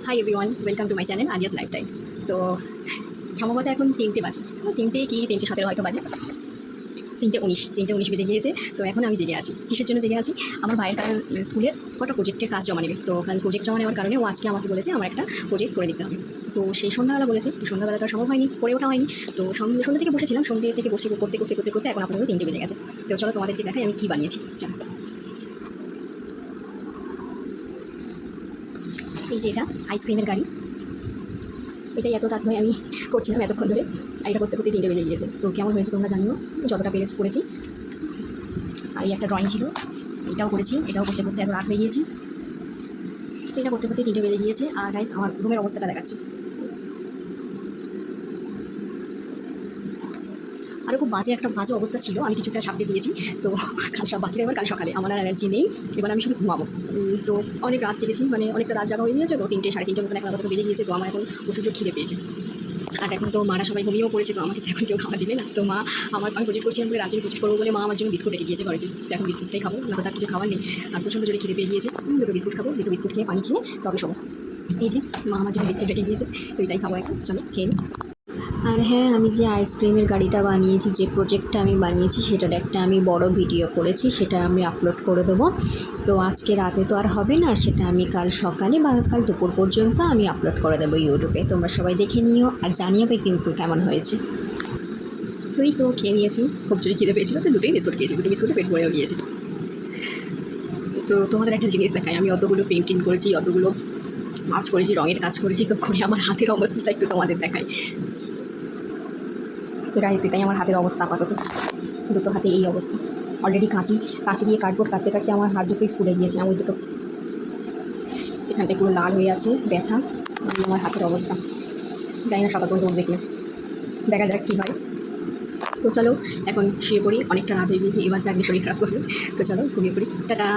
Hi everyone, welcome to my channel alias lifestyle. তো সম্ভবত এখন 3টে বাজে, 3:17 হয়তো বাজে, 3:19 বেজে গিয়েছে। তো এখন আমি জেগে আছি। কিসের জন্য জেগে আছি? আমার ভাইয়ের কাল স্কুলের কটা প্রজেক্টের কাজ জমা নেবে। তো কাল প্রজেক্ট জমা নেওয়ার কারণে ও আজকে আমাকে বলেছে আমার একটা প্রজেক্ট করে দিতে হবে। তো সেই সন্ধ্যাবেলা বলেছে, তো সন্ধ্যাবেলা তো আর সম্ভব হয়নি, করে ওঠা হয়নি। তো সন্ধ্যা থেকে বসেছিলাম, সন্ধ্যে থেকে বসে করতে করতে করতে করতে এখন আপাতত 3টে বেজে গেছে। তো চলো তোমাদেরকে দেখাই আমি কী বানিয়েছি। চলো, এই যে এটা আইসক্রিমের গাড়ি, এটাই এত রাত ধরে আমি করছিলাম, এতক্ষণ ধরে। আর এটা করতে করতে 3টে বেজে গিয়েছে। তো কেমন হয়েছে তোমরা জানিও, যতটা পেরেছি করেছি। আর এই একটা ড্রয়িং ছিল, এটাও করেছি, এটাও করতে করতে এত রাত হয়ে গিয়েছে। তো এটা করতে করতে 3টে বেজে গিয়েছে। আর গাইস, আমার রুমের অবস্থাটা দেখাচ্ছি। আরও খুব বাজে অবস্থা ছিল, আমি কিছুটা সাপড়ে দিয়েছি। তো কাল সব বাকিরা এবার কাল সকালে, আমার আর এনার্জি নেই, এবার আমি শুধু ঘুমাবো। তো অনেক রাত জেগেছি, মানে অনেকটা রাত জাগা হয়ে গিয়েছে। তো 3টে 3:30 মতন এখন আপাতত বেজে গিয়েছে। তো আমার এখন প্রচুর খিদে পেয়েছে। আর এখন তো মারা সবাই ঘুমিয়েও পড়েছে, তো আমাকে তো এখন কেউ খাবার দিবে না। তো মা, আমি প্রজেক্ট করছিলাম বলে, রাজ্যে প্রজেক্ট করবো বলে মা আমার জন্য বিস্কুট রেখে গিয়েছে ঘরেতে। তো এখন বিস্কুটটাই খাবো, না তো তার কিছু খাবার নেই। আর প্রচণ্ড জোরে খিদে পেয়ে গিয়েছে, দুটো বিস্কুট খাবো, দুটো বিস্কুট খেয়ে পানি খেয়ে তবে শোবো। এই যে মা আমার জন্য বিস্কুট রেখে গিয়েছে, তো এটাই খাবো এখন। চলো খেয়ে নিই। আর হ্যাঁ, আমি যে আইসক্রিমের গাড়িটা বানিয়েছি, যে প্রজেক্টটা আমি বানিয়েছি, সেটার একটা আমি বড় ভিডিও করেছি, সেটা আমি আপলোড করে দেবো। তো আজকে রাতে তো আর হবে না, সেটা আমি কাল সকালে বা কাল দুপুর পর্যন্ত আমি আপলোড করে দেবো ইউটিউবে। তোমরা সবাই দেখে নিও আর জানিয়ে কিন্তু কেমন হয়েছে। তো এই তো খেয়ে নিয়েছি, খুব জোরে খিদে পেয়েছিল, তো দুটোই বিস্কুট খেয়েছি, দুটো বিস্কুটে পেট ভরেও গিয়েছে। তো তোমাদের একটা জিনিস দেখাই, আমি অতগুলো পেন্টিং করেছি, অতগুলো কাজ করেছি, রঙের কাজ করেছি, তো করে আমার হাতের অবস্থাটা একটু তোমাদের দেখাই। গাইস, এটাই আমার হাতের অবস্থা আপাতত। দুটো হাতে এই অবস্থা। অলরেডি কাঁচি দিয়ে কাটবোর্ড কাটতে কাটতে আমার হাত দুটোই ফুলে গিয়েছে। আমার দুটো এখানটায় পুরো লাল হয়ে আছে, ব্যথা। আমার হাতের অবস্থা জানি না সকাল পর্যন্ত উঠবে কিনা, দেখা যাক কী হয়। তো চলো এখন শুয়ে পড়ি, অনেকটা রাত হয়ে গিয়েছে, এবার জাগলে শরীর খারাপ করবে। তো চলো ঘুমিয়ে পড়ি, টাটা।